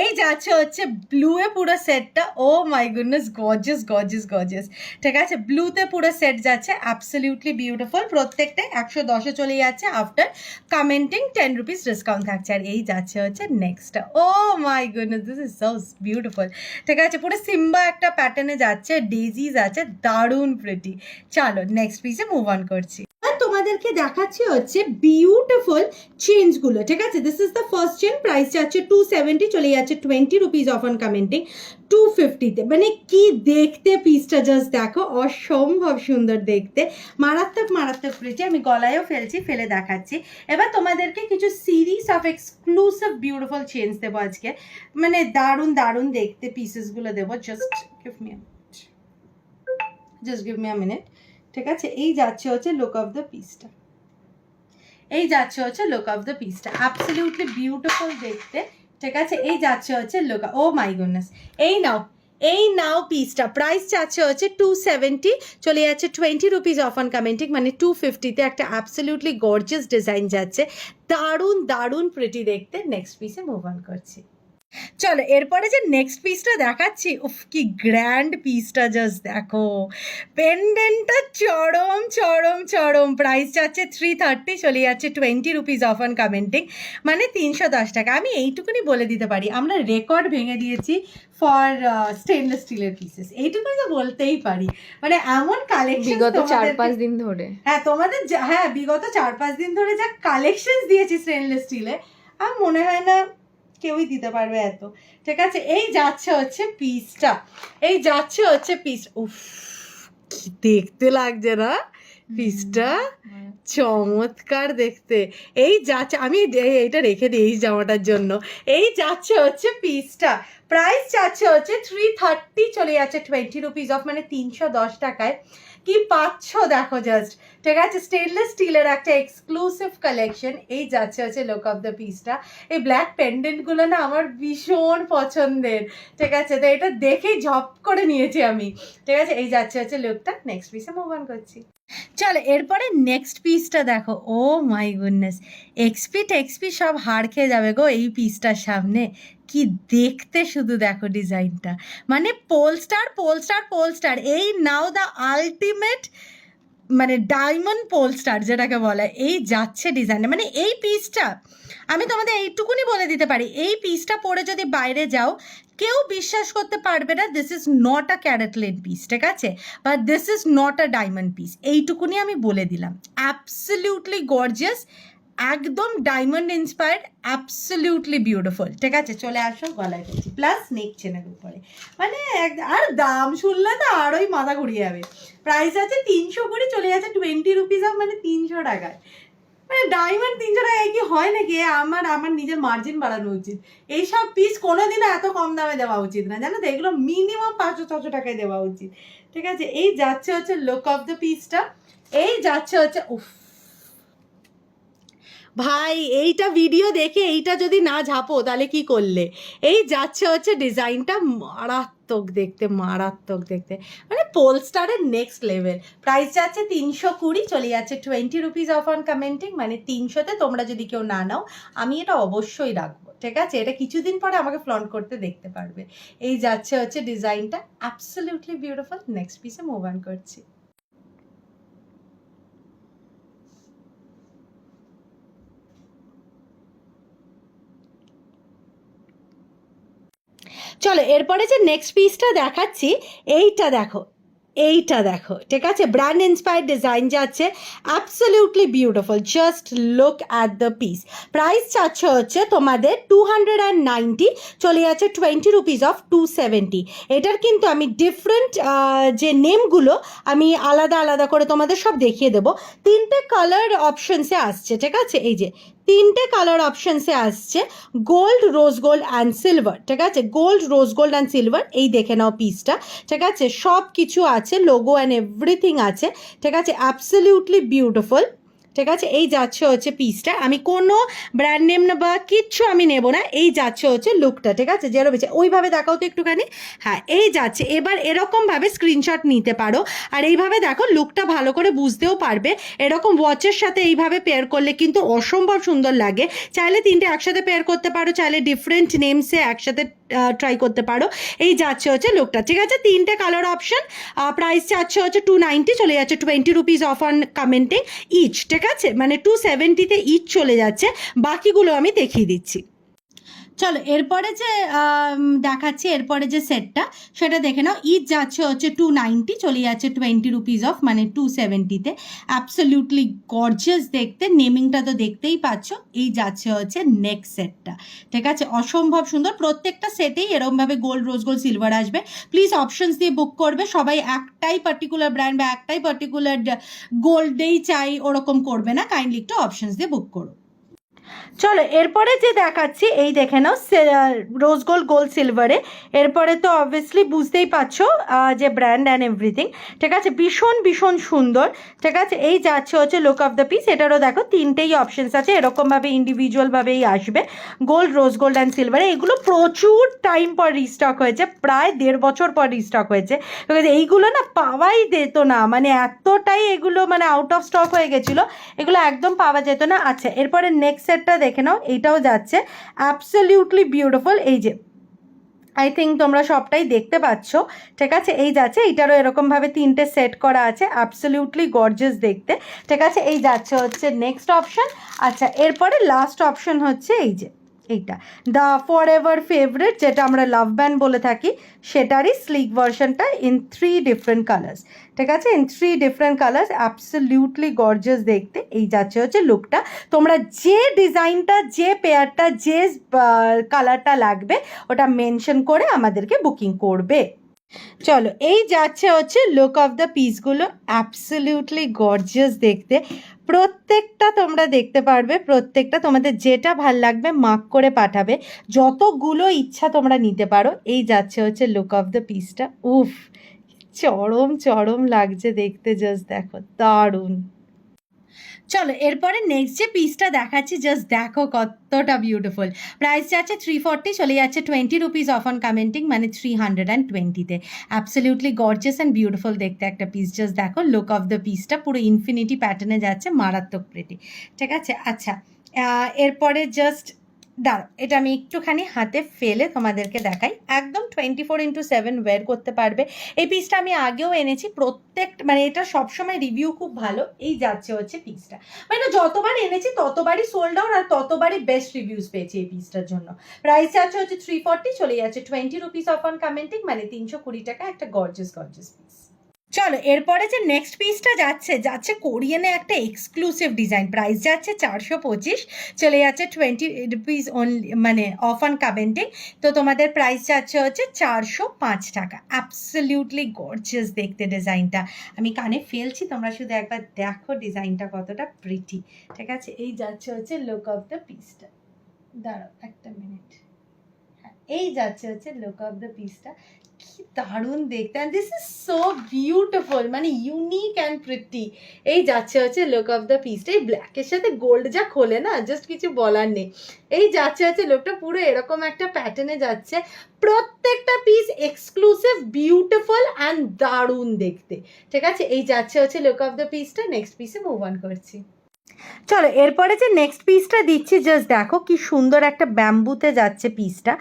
এই যাচ্ছে হচ্ছে ব্লুয়ে পুরো সেটটা, oh my goodness, gorgeous gorgeous gorgeous. ঠিক আছে, ব্লুতে পুরো সেট যাচ্ছে, অ্যাবসলিউটলি বিউটিফুল। প্রত্যেকটা 110-এ চলে যাচ্ছে, আফটার কমেন্টিং 10 রুপিস ডিসকাউন্ট থাকছে। আর এই যাচ্ছে হচ্ছে নেক্সটটা, oh my goodness, this is so beautiful. ঠিক আছে, পুরো সিম্বা একটা প্যাটার্নে যাচ্ছে, ডেজিজ আছে, দারুণ প্রিটি। চলো নেক্সট পিসে মুভ অন করছি। তোমাদেরকে দেখাচ্ছি হচ্ছে বিউটিফুল চেনসগুলো। ঠিক আছে, this is the first chain, price যাচ্ছে 270, চলে যাচ্ছে 20 রুপিস অফ অন কমেন্টিং 250-তে। মানে কি দেখতে পিসটা, জাস্ট দেখো, অসম্ভব সুন্দর দেখতে, মারাত্মক মারাত্মক প্রিটি। আমি গলায়ও ফেলে দেখাচ্ছি। এবার তোমাদেরকে কিছু series of exclusive beautiful chains দেবো আজকে, মানে দারুণ দারুণ দেখতে পিসেসগুলো দেবো। Just give me a minute. ঠিক আছে, এই যাচ্ছে হচ্ছে লুক অফ দ্য পিসটা, এই যাচ্ছে হচ্ছে লুক অফ দ্য পিসটা, অ্যাবসলিউটলি বিউটিফুল দেখতে। ঠিক আছে, এই যাচ্ছে হচ্ছে লুক, ও মাই গুডনেস, এই নাও পিসটা। প্রাইস যাচ্ছে হচ্ছে 270, চলে যাচ্ছে 20 রুপিস অফ অন কমেন্টিং, মানে 250-তে। একটা অ্যাবসলিউটলি গর্জিয়াস ডিজাইন যাচ্ছে, দারুণ দারুণ প্রিটি দেখতে। নেক্সট পিসে মুভ অন করছি। চলো এরপরে যে নেক্সট পিসটা দেখাচ্ছি, উফ কি গ্র্যান্ড পিসটা, জাস্ট দেখো পেন্ডেন্টটা চরম চরম চরম। প্রাইস যাচ্ছে 330, চলে যাচ্ছে 20 রুপিস অফ অন কমেন্টিং, মানে 310 টাকা। আমি এইটুকুনি বলে দিতে পারি আমরা রেকর্ড ভেঙে দিয়েছি ফর স্টেনলেস স্টিলের পিসেস, এইটুকুনি তো বলতেই পারি। মানে এমন কালেকশন বিগত 4-5 দিন ধরে, হ্যাঁ তোমাদের হ্যাঁ বিগত 4-5 দিন ধরে যা কালেকশন দিয়েছি স্টেনলেস স্টিলে, আমার মনে হয় না কেউই দিতে পারবে এত। ঠিক আছে, এই যাচ্ছে হচ্ছে পিসটা, এই যাচ্ছে হচ্ছে পিস। উফ কি দেখতে লাগছে না পিসটা, চমৎকার দেখতে। এই যাচ্ছে, আমি এইটা রেখে দিই এই জামাটার জন্য। এই যাচ্ছে হচ্ছে পিসটা, প্রাইস যাচ্ছে হচ্ছে 330, চলে যাচ্ছে 20 রুপিস অফ, মানে 310 টাকায় কি পাচ্ছ দেখো জাস্ট। ঠিক আছে, স্টেনলেস স্টিলের একটা এক্সক্লুসিভ কালেকশন। এই যাচ্ছে হচ্ছে লুক অফ দ্য পিসটা। এই ব্ল্যাক পেন্ডেন্টগুলো না আমার ভীষণ পছন্দের। ঠিক আছে, তো এটা দেখেই ঝপ করে নিয়েছি আমি। ঠিক আছে, এই যাচ্ছে হচ্ছে লুকটা। নেক্সট পিসে মুভ অন করছি। চলো এরপরে নেক্সট পিসটা দেখো, ও মাই গুডনেস, এক্সপি সব হাড় খেয়ে যাবে গো এই পিসটার সামনে। কি দেখতে শুধু দেখো ডিজাইনটা, মানে পোলস্টার, এই নাও দ্য আলটিমেট, মানে ডায়মন্ড পোলস্টার যেটাকে বলে। এই যাচ্ছে ডিজাইনটা, মানে এই পিসটা আমি তোমাদের এইটুকুনি বলে দিতে পারি, এই পিসটা পরে যদি বাইরে যাও কেউ বিশ্বাস করতে পারবে না this is not a CaratLane piece. ঠিক আছে, বা this is not a diamond piece, এইটুকুনি আমি বলে দিলাম। অ্যাবসলিউটলি গর্জিয়াস, একদম ডায়মন্ড ইন্সপায়ার্ড, অ্যাবসলিউটলি বিউটিফুল। ঠিক আছে, চলে আসো গলায় ফেলছি, প্লাস নেক চেনের উপরে, মানে আর দাম শুনলে তো আরোই মাথা ঘুরিয়ে যাবে। প্রাইস আছে 320, চলে যাচ্ছে 20 রুপিস অফ, মানে 300 টাকায়। মানে ডায়মন্ড 300 টাকায় কি হয় নাকি? আমার নিজের মার্জিন বাড়ানো উচিত। এইসব পিস কোনোদিনও এত কম দামে দেওয়া উচিত না, জানো তো, এগুলো মিনিমাম 500-600 টাকায় দেওয়া উচিত। ঠিক আছে, এই যাচ্ছে হচ্ছে লুক অফ দ্য পিসটা, এই যাচ্ছে হচ্ছে উফ ভাই, এইটা ভিডিও দেখে এইটা যদি না ঝাপো তাহলে কি করলে। এই যাচ্ছে হচ্ছে ডিজাইনটা, মারাত্মক দেখতে, মারাত্মক দেখতে, মানে পোলস্টারের নেক্সট লেভেল। প্রাইস যাচ্ছে 320, চলে যাচ্ছে 20 রুপিস অফ অন কমেন্টিং, মানে 300-তে তোমরা যদি কেউ না নাও আমি এটা অবশ্যই রাখবো। ঠিক আছে, এটা কিছুদিন পরে আমাকে ফ্লন্ট করতে দেখতে পারবে। এই যাচ্ছে হচ্ছে ডিজাইনটা, অ্যাবসলিউটলি বিউটিফুল। নেক্সট পিসে মুভ অন করছি। চলো এরপরে যে নেক্সট পিসটা দেখাচ্ছি, এইটা দেখো, এইটা দেখো। ঠিক আছে, ব্র্যান্ড ইন্সপায়ার্ড ডিজাইন যাচ্ছে, absolutely beautiful. Just look at the piece. Price চাচ্ছে হচ্ছে তোমাদের 290, চলে যাচ্ছে 20 রুপিস অফ 270। এটার কিন্তু আমি ডিফারেন্ট যে নেমগুলো আমি আলাদা আলাদা করে তোমাদের সব দেখিয়ে দেবো। 3টে কালার অপশনসে আসছে। ঠিক আছে, এই যে 3টে কালার অপশনসে আসছে, gold, rose gold and silver. ঠিক আছে, gold, rose gold and silver, এই দেখে নাও পিসটা। ঠিক আছে, সব কিছু আছে, লোগো অ্যান্ড এভরিথিং আছে। ঠিক আছে, অ্যাবসলিউটলি বিউটিফুল। ঠিক আছে, এই যাচ্ছে হচ্ছে পিসটা, আমি কোনো ব্র্যান্ড নেম না বা কিচ্ছু আমি নেব না, এই যাচ্ছে হচ্ছে লুকটা। ঠিক আছে, যেরকম ইচ্ছে ওইভাবে দেখাও তো একটুখানি। হ্যাঁ, এই যাচ্ছে। এবার এরকমভাবে স্ক্রিনশট নিতে পারো, আর এইভাবে দেখো লুকটা ভালো করে বুঝতেও পারবে। এরকম ওয়াচের সাথে এইভাবে পেয়ার করলে কিন্তু অসম্ভব সুন্দর লাগে। চাইলে 3টে একসাথে পেয়ার করতে পারো, চাইলে ডিফারেন্ট নেমসে একসাথে ট্রাই করতে পারো। এই যাচ্ছে হচ্ছে লুকটা। ঠিক আছে, 3টে কালার অপশন, প্রাইস যাচ্ছে হচ্ছে 290, চলে যাচ্ছে 20 rupees off on commenting each. ঠিক আছে, মানে 270-তে ইচ চলে যাচ্ছে। বাকিগুলো আমি দেখিয়ে দিচ্ছি। চলো এরপরে যে দেখাচ্ছি, এরপরে যে সেটটা সেটা দেখে নাও। ইচ যাচ্ছে হচ্ছে 290, চলে যাচ্ছে 20 রুপিস অফ, মানে 270-তে। অ্যাবসলিউটলি গর্জিয়াস দেখতে, নেমিংটা তো দেখতেই পাচ্ছ। এই যাচ্ছে হচ্ছে নেক্সট সেটটা। ঠিক আছে, অসম্ভব সুন্দর। প্রত্যেকটা সেটেই এরকমভাবে গোল্ড, রোজ গোল্ড, সিলভার আসবে। প্লিজ অপশনস দিয়ে বুক করবে। সবাই একটাই পার্টিকুলার ব্র্যান্ড বা একটাই পার্টিকুলার গোল্ডেই চাই ওরকম করবে না, কাইন্ডলি একটু অপশনস দিয়ে বুক করো। চলো এরপরে যে দেখাচ্ছি, এই দেখে নাও, রোজ গোল্ড, গোল্ড সিলভারে। এরপরে তো অবভিয়াসলি বুঝতেই পারছো যে ব্র্যান্ড অ্যান্ড এভরিথিং। ঠিক আছে, ভীষণ ভীষণ সুন্দর। ঠিক আছে, এই যাচ্ছে হচ্ছে লুক অফ দ্য পিস। এটারও দেখো 3টেই অপশনস আছে, এরকমভাবে ইন্ডিভিজুয়ালভাবেই আসবে। গোল্ড, রোজ গোল্ড অ্যান্ড সিলভারে এগুলো প্রচুর টাইম পর রিস্টক হয়েছে, প্রায় 1.5 বছর পর রিস্টক হয়েছে। এইগুলো না পাওয়াই যেত না, মানে এতটাই এগুলো মানে আউট অফ স্টক হয়ে গেছিলো, এগুলো একদম পাওয়া যেত না। আচ্ছা, এরপরে নেক্সট সেটটা দেখে নাও, এইটাও যাচ্ছে অ্যাবসলিউটলি বিউটিফুল। এই যে আই থিঙ্ক তোমরা সবটাই দেখতে পাচ্ছ, ঠিক আছে? এই যাচ্ছে, এইটারও এরকমভাবে 3টে সেট করা আছে, অ্যাবসলিউটলি গর্জিয়াস দেখতে, ঠিক আছে? এই যাচ্ছে হচ্ছে নেক্সট অপশন। আচ্ছা, এরপরে লাস্ট অপশন হচ্ছে এই যে এইটা, দ্য ফর এভার ফেভারিট, যেটা আমরা লাভ ব্যান্ড বলে থাকি, সেটারই স্লিক ভার্সনটা ইন 3 ডিফারেন্ট কালার্স, ঠিক আছে? In 3 different colours, absolutely gorgeous দেখতে। এই যাচ্ছে হচ্ছে লুকটা। তোমরা যে ডিজাইনটা, যে পেয়ারটা, যে কালারটা লাগবে ওটা মেনশন করে আমাদেরকে বুকিং করবে। চলো, এই যাচ্ছে হচ্ছে লুক অফ দ্য পিসগুলো, অ্যাবসলিউটলি গর্জিয়াস দেখতে। প্রত্যেকটা তোমরা দেখতে পারবে, প্রত্যেকটা তোমাদের যেটা ভাল লাগবে মার্ক করে পাঠাবে, যতগুলো ইচ্ছা তোমরা নিতে পারো। এই যাচ্ছে হচ্ছে লুক অফ দ্য পিসটা। উফ, চরম চরম লাগছে দেখতে, জাস্ট দেখো, দারুণ। চলো, এরপরে নেক্সট যে পিসটা দেখাচ্ছি, জাস্ট দেখো কতটা বিউটিফুল। প্রাইস যাচ্ছে 340, চলে যাচ্ছে 20 রুপিস অফ অন কমেন্টিং, মানে 320-তে। অ্যাবসলিউটলি গর্জিয়াস অ্যান্ড বিউটিফুল দেখতে একটা পিস, জাস্ট দেখো লুক অফ দ্য পিসটা, পুরো ইনফিনিটি প্যাটার্নে যাচ্ছে, মারাত্মক প্রিটি, ঠিক আছে? আচ্ছা, এরপরে জাস্ট দাঁড়ো, এটা আমি একটুখানি হাতে ফেলে তোমাদেরকে দেখাই। একদম 24x7 ওয়্যার করতে পারবে। এই পিসটা আমি আগেও এনেছি, মানে এটা সবসময় রিভিউ খুব ভালো। এই যাচ্ছে হচ্ছে পিসটা, মানে যতবার এনেছি ততবারই সোল্ড আউট আর ততবারই বেস্ট রিভিউজ পেয়েছি এই পিসটার জন্য। প্রাইস যাচ্ছে হচ্ছে 340, চলে যাচ্ছে 20 রুপিস অফ অন কমেন্টিং, মানে 320 টাকা, একটা গর্জিয়াস গর্জিয়াস পিস। চলো, এরপরে যে নেক্সট পিসটা যাচ্ছে কোরিয়ানে একটা এক্সক্লুসিভ ডিজাইন। প্রাইস যাচ্ছে 425, চলে যাচ্ছে 20 রুপিস অনলি, মানে অফ অন কমেন্টিং। তো তোমাদের প্রাইস যাচ্ছে হচ্ছে 405 টাকা। অ্যাবসলিউটলি গর্জিয়াস দেখতে ডিজাইনটা, আমি কানে ফেলছি, তোমরা শুধু একবার দেখো ডিজাইনটা কতটা প্রিটি, ঠিক আছে? এই যাচ্ছে হচ্ছে লুক অফ দ্য পিসটা। দাঁড়াও একটা মিনিট, হ্যাঁ, এই যাচ্ছে হচ্ছে লুক অফ দ্য পিসটা। কি দারুণ দেখতে, and this is so beautiful, মানে ইউনিক অ্যান্ড প্রিটি। এই যাচ্ছে হচ্ছে লুক অফ দ্য পিসটা। এই ব্ল্যাকের সাথে গোল্ড যা খোলে না, জাস্ট কিছু বলার নেই। এই যাচ্ছে হচ্ছে লুকটা, পুরো এরকম একটা প্যাটার্নে যাচ্ছে। প্রত্যেকটা পিস এক্সক্লুসিভ, বিউটিফুল অ্যান্ড দারুণ দেখতে, ঠিক আছে? এই যাচ্ছে হচ্ছে লুক অফ দ্য পিসটা। নেক্সট পিসে মুভ অন করছি। চলো, এরপরে যে নেক্সট পিসটা দিচ্ছি, জাস্ট দেখো কি সুন্দর একটা ব্যাম্বুতে যাচ্ছে পিসটা,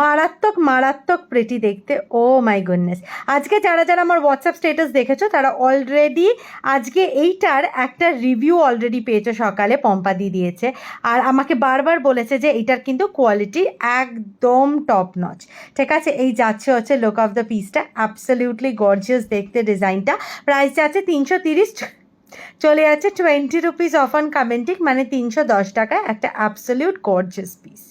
মারাত্মক মারাত্মক প্রিটি দেখতে। ও মাই গুডনেস, আজকে যারা যারা আমার হোয়াটসঅ্যাপ স্ট্যাটাস দেখেছো তারা অলরেডি আজকে এইটার একটা রিভিউ অলরেডি পেয়েছো, সকালে পম্পাদি দিয়েছে, আর আমাকে বারবার বলেছে যে এইটার কিন্তু কোয়ালিটি একদম টপ নচ, ঠিক আছে? এই যাচ্ছে হচ্ছে লুক অফ দ্য পিসটা, অ্যাবসলিউটলি গর্জিয়াস দেখতে ডিজাইনটা। প্রাইস যাচ্ছে 330, চলে যাচ্ছে 20 রুপিস অফ অন কমেন্টিং, মানে 310 টাকা, একটা অ্যাবসলিউট গর্জিয়াস পিস।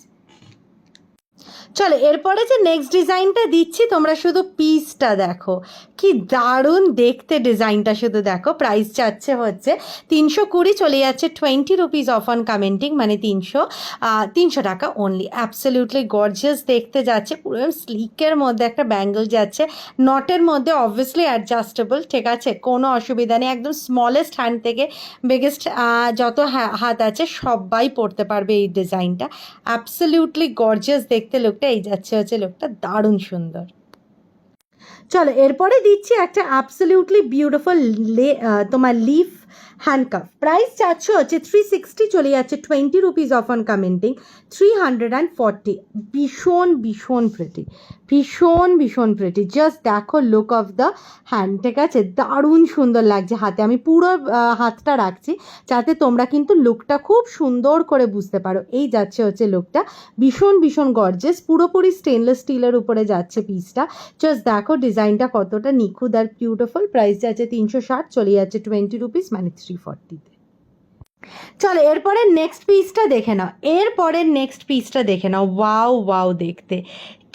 চলো, এরপরে যে নেক্সট ডিজাইনটা দিচ্ছি, তোমরা শুধু পিসটা দেখো, কি দারুণ দেখতে ডিজাইনটা, শুধু দেখো। প্রাইস যাচ্ছে হচ্ছে 320, চলে যাচ্ছে 20 রুপিস অফ অন কমেন্টিং, মানে 300 টাকা অনলি। অ্যাবসলিউটলি গর্জিয়াস দেখতে যাচ্ছে, পুরো স্লিকের মধ্যে একটা ব্যাঙ্গল যাচ্ছে, নটের মধ্যে অবভিয়াসলি অ্যাডজাস্টেবল, ঠিক আছে? কোনো অসুবিধা নেই, একদম স্মলেস্ট হ্যান্ড থেকে বিগেস্ট যত হাত আছে সবাই পরতে পারবে এই ডিজাইনটা। অ্যাবসলিউটলি গর্জিয়াস দেখতে লোকটা। এই যাচ্ছে হচ্ছে লোকটা, দারুণ সুন্দর। চলো, এরপরে দিচ্ছি একটা অ্যাবসলিউটলি বিউটিফুল তোমার লিফ হ্যান্ডকাফ। প্রাইস চাচ্ছ হচ্ছে 360, চলে যাচ্ছে 20 রুপিস অফ অন কমেন্টিং, 340। ভীষণ ভীষণ প্রিটি, ভীষণ ভীষণ প্রিটি, জাস্ট দেখো লুক অফ দ্য হ্যান্ড, ঠিক আছে? দারুণ সুন্দর লাগছে হাতে। আমি পুরো হাতটা রাখছি যাতে তোমরা কিন্তু লুকটা খুব সুন্দর করে বুঝতে পারো। এই যাচ্ছে হচ্ছে লুকটা, ভীষণ ভীষণ গর্জিয়াস, পুরোপুরি স্টেনলেস স্টিলের উপরে যাচ্ছে পিসটা। জাস্ট দেখো ডিজাইনটা কতটা নিখুঁত আর বিউটিফুল। প্রাইস যাচ্ছে 360, চলে যাচ্ছে 20 রুপিস, মানে 340-তে। চলো, এরপরে নেক্সট পিসটা দেখে নাও, ওয়াও ওয়াও দেখতে,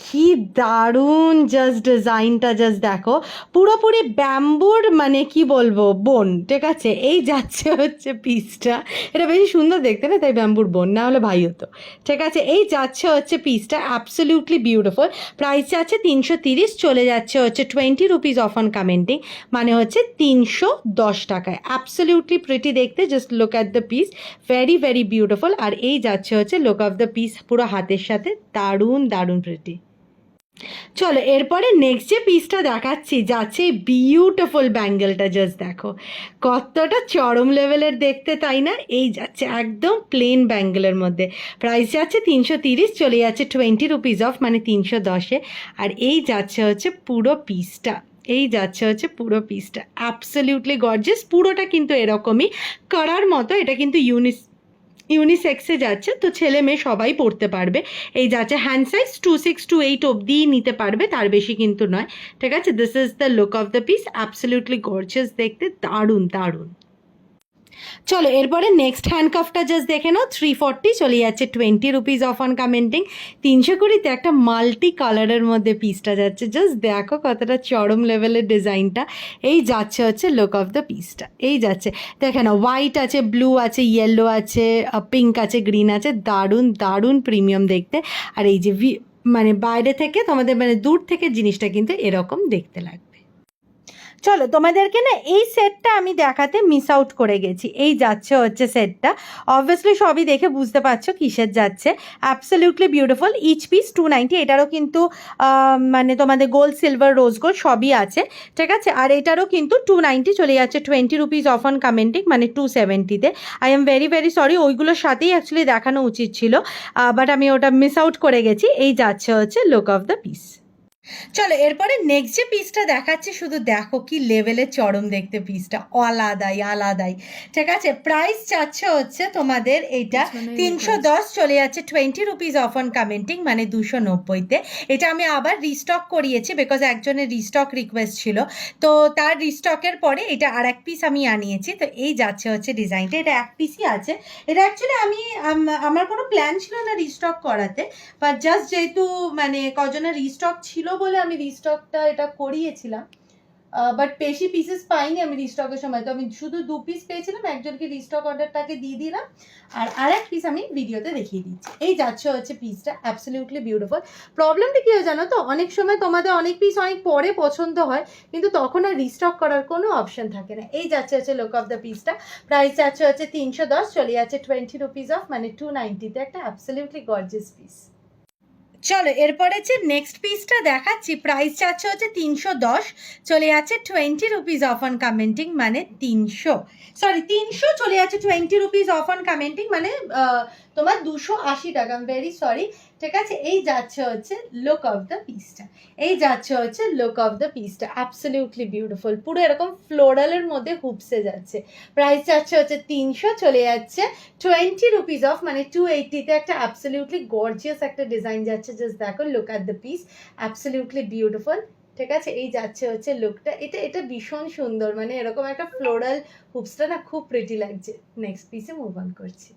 কি দারুণ জাস্ট ডিজাইনটা, জাস্ট দেখো, পুরোপুরি ব্যাম্বুর, মানে কি বলবো, বোন, ঠিক আছে? এই যাচ্ছে হচ্ছে পিসটা, এটা বেশি সুন্দর দেখতে না, তাই ব্যাম্বুর বোন, না হলে ভাই হতো, ঠিক আছে? এই যাচ্ছে হচ্ছে পিসটা, অ্যাবসলিউটলি বিউটিফুল। প্রাইস যাচ্ছে 330, চলে যাচ্ছে হচ্ছে 20 রুপিস অফ অন কমেন্টিং, মানে হচ্ছে 310 টাকায়। অ্যাবসলিউটলি প্রিটি দেখতে, just look at the piece, very very beautiful. আর এই যাচ্ছে হচ্ছে লুক অফ দ্য পিস, পুরো হাতের সাথে, দারুণ দারুণ প্রিটি। চলো এরপরে নেক্সট যে পিসটা দেখাচ্ছি যাচ্ছে বিউটিফুল ব্যাঙ্গেলটা, জাস্ট দেখো কতটা চরম লেভেলের দেখতে, তাই না? এই যাচ্ছে একদম প্লেন ব্যাঙ্গেলের মধ্যে, প্রাইস যাচ্ছে 330, চলে যাচ্ছে 20 রুপিস অফ, মানে 310-এ। আর এই যাচ্ছে হচ্ছে পুরো পিসটা, এই যাচ্ছে হচ্ছে পুরো পিসটা অ্যাবসলিউটলি গর্জিয়াস। পুরোটা কিন্তু এরকমই করার মতো, এটা কিন্তু ইউনিসেক্সে যাচ্ছে, তো ছেলে মেয়ে সবাই পড়তে পারবে। এই যাচ্ছে হ্যান্ড সাইজ 26 to 8 অবধিই নিতে পারবে, তার বেশি কিন্তু নয়, ঠিক আছে? This is the look of the piece, absolutely gorgeous দেখতে, দারুণ দারুণ। চলো এরপরে নেক্সট হ্যান্ডকাফটা জাস্ট দেখে নাও, 340, চলে যাচ্ছে 20 রুপিস অফ অন কমেন্টিং। 320-তে একটা মাল্টি কালারের মধ্যে পিসটা যাচ্ছে, জাস্ট দেখো কতটা চরম লেভেলের ডিজাইনটা। এই যাচ্ছে হচ্ছে লুক অফ দ্য পিসটা, এই যাচ্ছে দেখে নাও, হোয়াইট আছে, ব্লু আছে, ইয়েলো আছে, পিঙ্ক আছে, গ্রিন আছে, দারুণ দারুণ প্রিমিয়াম দেখতে। আর এই যে মানে বাইরে থেকে তোমাদের মানে দূর থেকে জিনিসটা কিন্তু এরকম দেখতে লাগবে। চলো তোমাদেরকে না এই সেটটা আমি দেখাতে মিস আউট করে গেছি। এই যাচ্ছে হচ্ছে সেটটা, অবভিয়াসলি সবই দেখে বুঝতে পারছো কিসের যাচ্ছে, অ্যাবসলিউটলি বিউটিফুল। ইচ পিস 290, এটারও কিন্তু মানে তোমাদের গোল্ড, সিলভার, রোজ গোল্ড সবই আছে, ঠিক আছে? আর এটারও কিন্তু 290, চলে যাচ্ছে 20 রুপিস অফ অন কমেন্টিং, মানে 270-তে। I am very very sorry, ওইগুলোর সাথেই অ্যাকচুয়ালি দেখানো উচিত ছিল, বাট আমি ওটা মিস আউট করে গেছি। এই যাচ্ছে হচ্ছে লুক অফ দ্য পিস। চলো এরপরে নেক্সট যে পিসটা দেখাচ্ছি, শুধু দেখো কি লেভেলের চরম দেখতে পিসটা, আলাদাই আলাদাই, ঠিক আছে? প্রাইস চাচ্ছে হচ্ছে তোমাদের এইটা 310, চলে যাচ্ছে 20 রুপিস অফ অন কমেন্টিং, মানে 290-তে। এটা আমি আবার রিস্টক করিয়েছি, বিকজ একজনের রিস্টক রিকোয়েস্ট ছিল, তো তার রিস্টকের পরে এটা আর এক পিস আমি আনিয়েছি। তো এই যাচ্ছে হচ্ছে ডিজাইনটা, এটা এক পিসই আছে। এটা অ্যাকচুয়ালি আমি আমার কোনো প্ল্যান ছিল না রিস্টক করাতে, বাট জাস্ট যেহেতু মানে কজনের রিস্টক ছিল বলে আমি রিস্টকটা এটা করিয়েছিলাম, বাট বেশি পিসেস পাইনি আমি রিস্টকের সময়, তো আমি শুধু 2 পিস পেয়েছিলাম, একজনকে রিস্টক অর্ডারটাকে দিয়ে দিলাম, আর এক পিস আমি ভিডিওতে দেখিয়ে দিচ্ছি। এই যাচ্ছে হচ্ছে পিসটা, অ্যাবসলিউটলি বিউটিফুল। প্রবলেমটা কি হয় জানো তো, অনেক সময় তোমাদের অনেক পিস অনেক পরে পছন্দ হয়, কিন্তু তখন আর রিস্টক করার কোনো অপশন থাকে না। এই যাচ্ছে হচ্ছে লুক অফ দ্য পিসটা, প্রাইস যাচ্ছে হচ্ছে 310, চলে যাচ্ছে 20 রুপিস অফ, মানে 290-তে, একটা অ্যাবসলিউটলি গর্জিয়াস পিস। চলো এরপরে যে নেক্সট পিসটা দেখাচ্ছি, প্রাইস চাচ্ছে হচ্ছে 310, চলে যাচ্ছে 20 রুপিস অফ অন কমেন্টিং, মানে 300, চলে যাচ্ছে 20 রুপিস অফ অন কমেন্টিং, মানে তোমার 280 টাকা, ভেরি সরি, ঠিক আছে? এই যাচ্ছে হচ্ছে লুক অফ দ্য পিসটা, এই যাচ্ছে হচ্ছে লুক অফ দ্য পিসটা, অ্যাবসলিউটলি বিউটিফুল, পুরো এরকম ফ্লোরালের মধ্যে হুপসে যাচ্ছে। প্রাইস যাচ্ছে হচ্ছে 300, চলে যাচ্ছে 20 রুপিস অফ, মানে 280-তে, একটা অ্যাবসলিউটলি গর্জিয়াস একটা ডিজাইন যাচ্ছে, জাস্ট দেখো, look at the piece, absolutely beautiful, ঠিক আছে? এই যাচ্ছে হচ্ছে লুকটা, এটা ভীষণ সুন্দর, মানে এরকম একটা ফ্লোরাল হুপসটা না খুব প্রিটি লাগছে। নেক্সট পিসে মুভ অন করছি।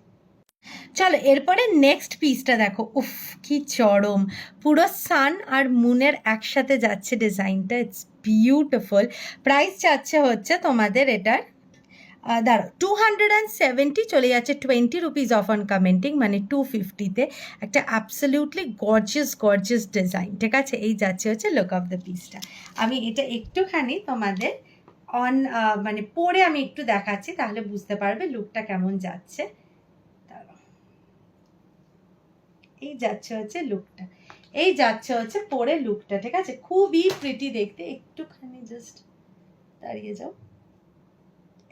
চলো এরপরে নেক্সট পিসটা দেখো, উফ কি চরম, পুরো সান আর মুনের একসাথে যাচ্ছে ডিজাইনটা, ইটস বিউটিফুল। প্রাইস চাচ্ছে হচ্ছে তোমাদের এটার দাঁড়ো 270, চলে যাচ্ছে 20 রুপিস অফ অন কমেন্টিং, মানে 250-তে, একটা অ্যাবসলিউটলি গর্জিয়াস ডিজাইন, ঠিক আছে? এই যাচ্ছে হচ্ছে লুক অফ দ্য পিসটা। আমি এটা একটুখানি তোমাদের মানে পরে আমি একটু দেখাচ্ছি, তাহলে বুঝতে পারবে লুকটা কেমন যাচ্ছে। এই যাচ্ছে হচ্ছে লুকটা, এই যাচ্ছে হচ্ছে পরে লুকটা, ঠিক আছে? খুবই প্রিটি দেখতে, একটুখানি জাস্ট দাঁড়িয়ে যাও।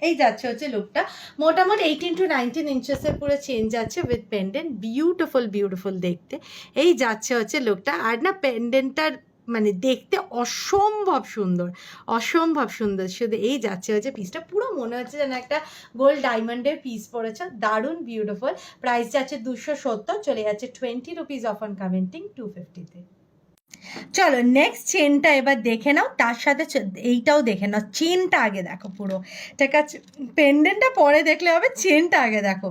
এই যাচ্ছে হচ্ছে লুকটা, মোটামুটি 18 to 19 ইঞ্চেসের পুরো চেঞ্জ যাচ্ছে উইথ পেন্ডেন্ট, বিউটিফুল দেখতে। এই যাচ্ছে হচ্ছে লুকটা, আর না পেন্ডেন্টটার মানে দেখতে অসম্ভব সুন্দর শুধু। এই যাচ্ছে হচ্ছে পিসটা, পুরো মনে হচ্ছে যেন একটা গোল্ড ডায়মন্ডের পিস পড়েছে, দারুণ বিউটিফুল। প্রাইস যাচ্ছে 270, চলে যাচ্ছে 20 রুপিস অফ অন কমেন্টিং, 250-তে। চলো নেক্সট চেনটা এবার দেখে নাও, তার সাথে এইটাও দেখে নাও। চেনটা আগে দেখো পুরো, ঠিক আছে? পেন্ডেন্টটা পরে দেখলে হবে, চেনটা আগে দেখো।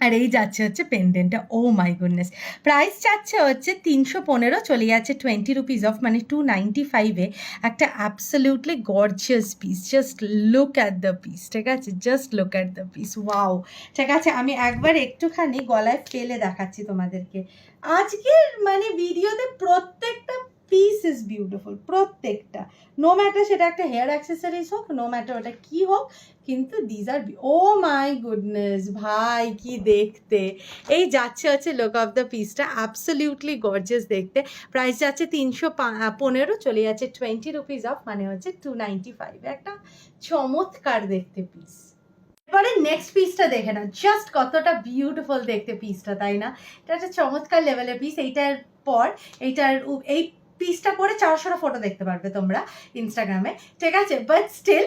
আর এই যাচ্ছে হচ্ছে পেন্ডেন্টটা, ও মাই গুডনেস। প্রাইস চাচ্ছে হচ্ছে 315, চলে যাচ্ছে 20 রুপিস অফ, মানে 295-এ, একটা absolutely gorgeous piece. Just look at the piece, ঠিক আছে? Just look at the piece, wow, ঠিক আছে? আমি একবার একটুখানি গলায় ফেলে দেখাচ্ছি তোমাদেরকে। আজকের মানে ভিডিওতে প্রত্যেকটা পিস ইজ বিউটিফুল প্রত্যেকটা, নো ম্যাটার সেটা একটা হেয়ার অ্যাক্সেসরিজ হোক, নো ম্যাটার ওটা কি হোক, কিন্তু these are O my goodness ভাই কি দেখতে। এই যাচ্ছে হচ্ছে লুক অফ দ্য পিসটা, অ্যাবসলিউটলি গর্জিয়াস দেখতে। প্রাইস যাচ্ছে 315, চলে যাচ্ছে 20 রুপিস অফ, মানে হচ্ছে 295, একটা চমৎকার দেখতে পিস। এবারে নেক্সট পিসটা দেখে না, জাস্ট কতটা বিউটিফুল দেখতে পিসটা, তাই না? এটা একটা চমৎকার লেভেলের পিস। এইটার পর এই পিসটা পরে 400টা ফটো দেখতে পারবে তোমরা ইনস্টাগ্রামে, ঠিক আছে? বাট স্টিল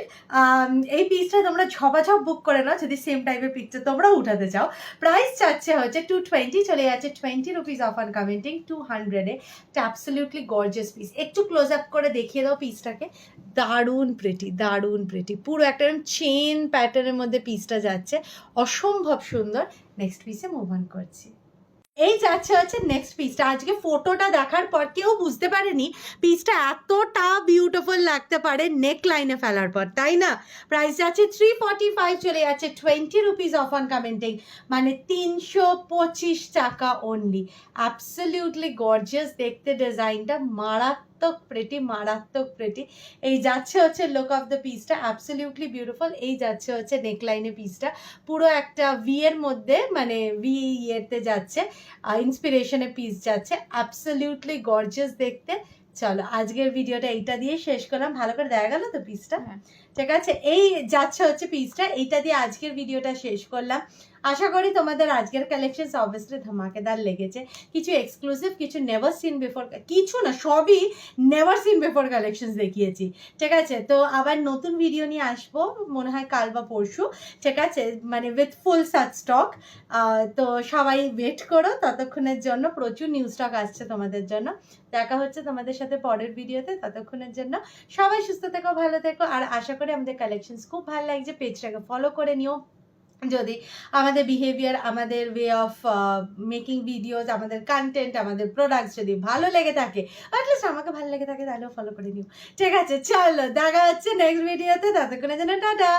এই পিসটা তোমরা ঝপাঝপ বুক করে নাও যদি সেম টাইপের পিকচার তোমরা উঠাতে চাও। প্রাইস চাচ্ছে হচ্ছে 220, চলে যাচ্ছে 20 রুপিস অফ অন কমেন্টিং 200-এ। এটা অ্যাবসলিউটলি গর্জিয়াস পিস। একটু ক্লোজ আপ করে দেখিয়ে দাও পিসটাকে, দারুণ প্রিটি, দারুণ প্রিটি, পুরো একটা চেন প্যাটার্নের মধ্যে পিসটা যাচ্ছে, অসম্ভব সুন্দর। নেক্সট পিসে মুভ অন করছি। এই যাচ্ছে হচ্ছে নেক্সট পিসটা। আজকে ফটোটা দেখার পর কেউ বুঝতে পারেনি পিসটা এতটা বিউটিফুল লাগতে পারে নেক লাইনে ফেলার পর, তাই না? প্রাইস যাচ্ছে 345, চলে যাচ্ছে 20 রুপিস অফ অন কমেন্টিং, মানে 325 টাকা অনলি। অ্যাবসলিউটলি গর্জিয়াস দেখতে, ডিজাইনটা মারাত্মক প্রেটি, মারাত্মক প্রেটি। এই যাচ্ছে হচ্ছে লুক অফ দ্য পিসটা, অ্যাবসলিউটলি বিউটিফুল। এই যাচ্ছে হচ্ছে নেকলাইনে পিসটা, পুরো একটা ভি এর মধ্যে, মানে ভি ইয়েতে যাচ্ছে, ইন্সপিরেশনের পিস যাচ্ছে, অ্যাবসলিউটলি গর্জিয়াস দেখতে। চলো আজকের ভিডিওটা এইটা দিয়ে শেষ করলাম। ভালো করে দেখা গেল তো পিসটা? ঠিক আছে, এই যাচ্ছে হচ্ছে পিসটা, এইটা দিয়ে আজকের ভিডিওটা শেষ করলাম। আশা করি তোমাদের আজকের কালেকশন অবভিয়াসলি ধামাকেদার লেগেছে। কিছু এক্সক্লুসিভ, কিছু নেভার সিন বিফোর, কিছু না সবই নেভার সিন বিফোর কালেকশন দেখিয়েছি, ঠিক আছে? তো আবার নতুন ভিডিও নিয়ে আসবো মনে হয় কাল বা পরশু, ঠিক আছে? মানে উইথ ফুল সাচ স্টক। তো সবাই ওয়েট করো, ততক্ষণের জন্য প্রচুর নিউ স্টক আসছে তোমাদের জন্য। দেখা হচ্ছে তোমাদের সাথে পরের ভিডিওতে, ততক্ষণের জন্য সবাই সুস্থ থেকো, ভালো থেকো। আর আশা করি আমাদের কালেকশনস খুব ভালো লাগছে, পেজটাকে ফলো করে নিও। যদি আমাদের বিহেভিয়ার, আমাদের ওয়ে অফ মেকিং ভিডিওস, আমাদের কন্টেন্ট, আমাদের প্রোডাক্টস যদি ভালো লেগে থাকে, অ্যাটলিস্ট আমাকে ভালো লেগে থাকে, তাহলেও ফলো করে নিও, ঠিক আছে? চলো দেখা হচ্ছে নেক্সট ভিডিওতে, ততক্ষণের জন্য টাটা।